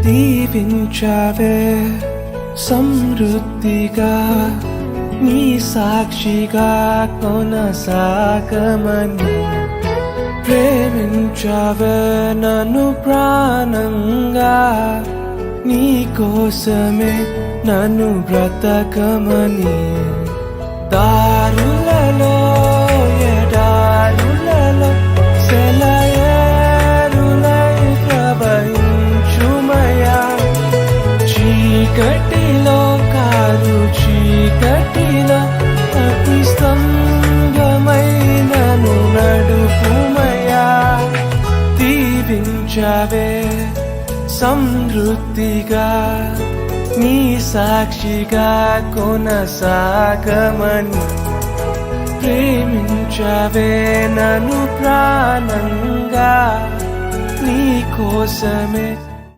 దీవించావే సమృద్ధిగా నీ సాక్షిగా కొనసాగమని ప్రేమించావే నన్ను ప్రాణంగా నీ కోసమే నన్ను బ్రతకమని దారులలో ఎడారులలో సెలయేరులై ప్రవహించుమయా చీకటిలో కారు చీకటిలో అతి స్తంభమైనను నడుపుమయా దీవించావే సమృద్ధిగా నీ సాక్షిగా కొనసాగమని ప్రేమించవే నన్ను ప్రాణంగా నీ కోసమే